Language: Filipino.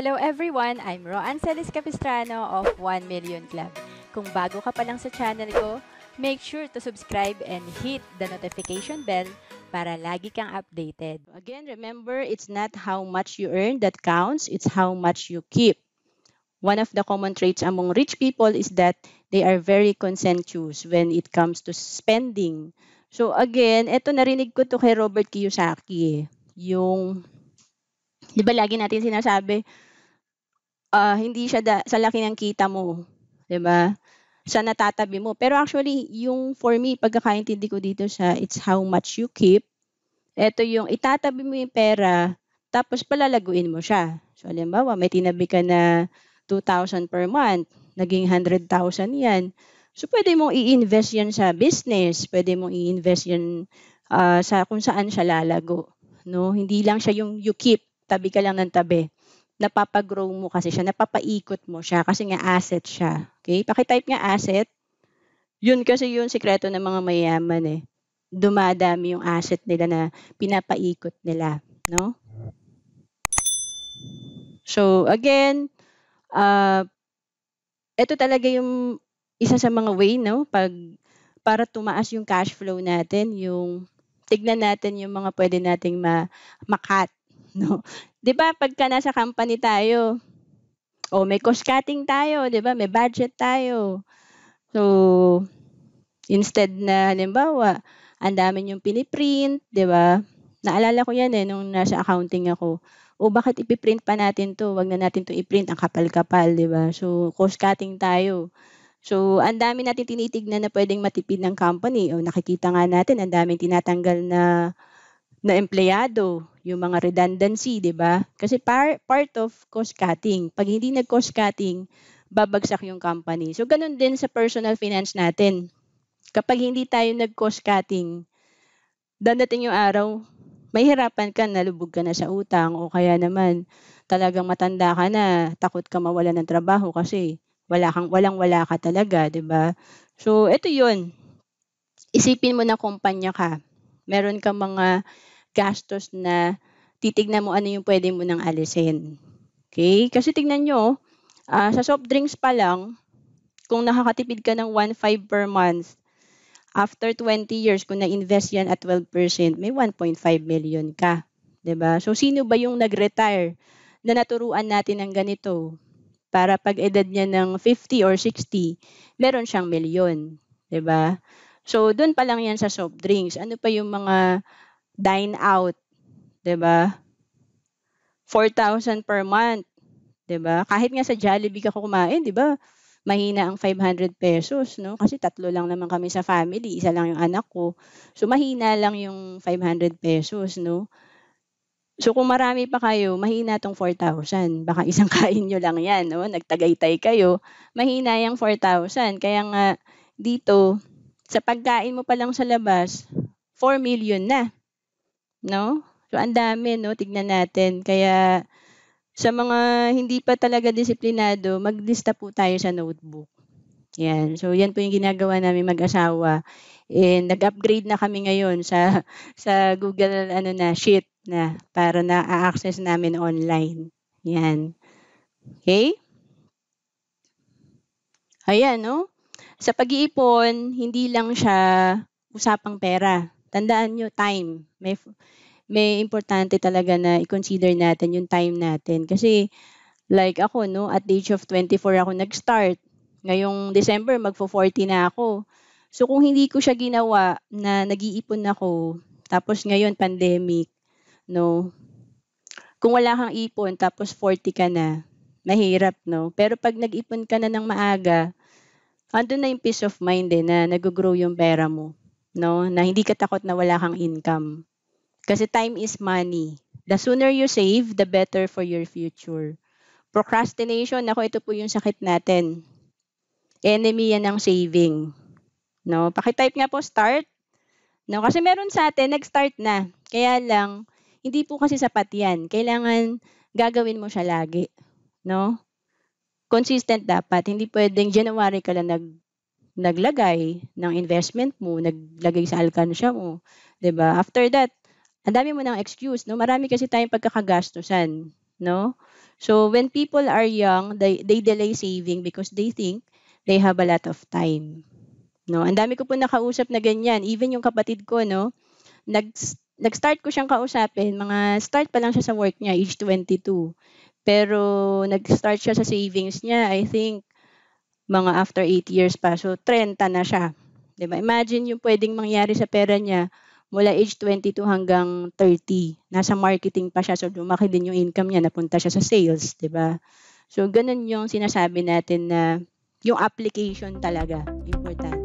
Hello everyone, I'm Roan Celis Capistrano of 1 Million Club. Kung bago ka pa lang sa channel ko, make sure to subscribe and hit the notification bell para lagi kang updated. Again, remember, it's not how much you earn that counts, it's how much you keep. One of the common traits among rich people is that they are very conscientious when it comes to spending. So again, eto narinig ko to kay Robert Kiyosaki. Yung, di ba lagi natin sinasabi, hindi siya sa laki ng kita mo, 'di ba? Sa natatabi mo. Pero actually, yung for me, pagkakaintindi ko dito sa it's how much you keep, eto yung itatabi mo yung pera, tapos palalaguin mo siya. So, halimbawa, may tinabi ka na 2,000 per month, naging 100,000 yan. So, pwede mong i-invest yan sa business, pwede mong i-invest yan sa kung saan siya lalago. No? Hindi lang siya yung you keep, tabi ka lang ng tabi. Napapag-grow mo kasi siya, napapaikot mo siya kasi nga asset siya. Okay? Pakitype nga asset. Yun kasi yung sikreto ng mga mayaman eh. Dumadami yung asset nila na pinapaikot nila, no? So again, ito talaga yung isa sa mga way, no? Para tumaas yung cash flow natin, yung tignan natin yung mga pwede nating makat, no? 'Di ba pagka nasa company tayo, may cost cutting tayo, 'di ba? May budget tayo. So instead na halimbawa, ang dami yung piniprint, 'di ba? Naalala ko 'yan nung nasa accounting ako. Bakit ipiprint pa natin 'to? Wag na natin 'to i-print, ang kapal-kapal, 'di ba? So cost cutting tayo. So ang dami natin tinitignan na pwedeng matipid ng company. Nakikita nga natin ang daming tinatanggal na empleyado, yung mga redundancy, 'di ba? Kasi part of cost cutting. Pag hindi nag-cost cutting, babagsak yung company. So ganun din sa personal finance natin. Kapag hindi tayo nag-cost cutting, dadating yung araw, mahihirapan ka, nalubog ka na sa utang o kaya naman talagang matanda ka na, takot ka mawalan ng trabaho kasi walang-wala ka talaga, 'di ba? So ito 'yun. Isipin mo na kumpanya ka. Meron kang mga gastos na titignan mo ano yung pwede mo nang alisin. Okay? Kasi tignan nyo, sa soft drinks pa lang, kung nakakatipid ka ng 1.5 per month, after 20 years, kung na-invest yan at 12%, may 1.5 million ka. 'Di ba? So, sino ba yung nag-retire na naturuan natin ng ganito? Para pag edad niya ng 50 or 60, meron siyang milyon. 'Di ba? So, doon pa lang yan sa soft drinks. Ano pa yung mga dine out? 'Di ba? 4,000 per month. 'Di ba? Kahit nga sa Jollibee ka kumain, 'di ba? Mahina ang 500 pesos, no? Kasi tatlo lang naman kami sa family, isa lang yung anak ko. So mahina lang yung 500 pesos, no? So kung marami pa kayo, mahina tong 4,000. Baka isang kain nyo lang yan, no? Nagtagaytay kayo, mahina yung 4,000. Kaya nga dito, sa pagkain mo pa lang sa labas, 4 million na, no? So ang dami, no? Tignan natin. Kaya sa mga hindi pa talaga disiplinado, maglista po tayo sa notebook. Yan. So yan po yung ginagawa namin mag-asawa. And nag-upgrade na kami ngayon sa Google Sheet na para na-access namin online. Yan. Okay? Ayan, no? Sa pag-iipon, hindi lang siya usapang pera. Tandaan nyo, time. May importante talaga na i-consider natin yung time natin. Kasi like ako, no, at the age of 24 ako nag-start. Ngayong December, magfo-40 na ako. So kung hindi ko siya ginawa na nag-iipon ako, tapos ngayon pandemic, no, kung wala kang ipon tapos 40 ka na, mahirap, no? Pero pag nag-ipon ka na ng maaga, andun na yung peace of mind na nag-grow yung pera mo, no? Na hindi ka takot na wala kang income. Kasi time is money. The sooner you save, the better for your future. Procrastination, ito po yung sakit natin. Enemy yan ng saving. No? Pakitype nga po start. No? Kasi meron sa atin, nag-start na. Kaya lang, hindi po kasi sapat yan. Kailangan gagawin mo siya lagi. No? Consistent dapat. Hindi pwedeng January ka lang naglagay ng investment mo, naglagay sa alkansya mo. 'Di ba? After that, ang dami mo ng excuse, no? Marami kasi tayong pagkakagastusan. no? So when people are young, they delay saving because they think they have a lot of time, no? Ang dami ko po nakausap na ganyan, even yung kapatid ko, no? Nag Nag-start ko siyang kausapin, mga start pa lang siya sa work niya, age 22. Pero nag-start siya sa savings niya, I think mga after 8 years pa. So 30 na siya. 'Di ba? Imagine yung pwedeng mangyari sa pera niya mula age 22 hanggang 30. Nasa marketing pa siya, so lumaki din yung income niya, napunta siya sa sales, 'di ba? So ganun yung sinasabi natin na yung application talaga, importante.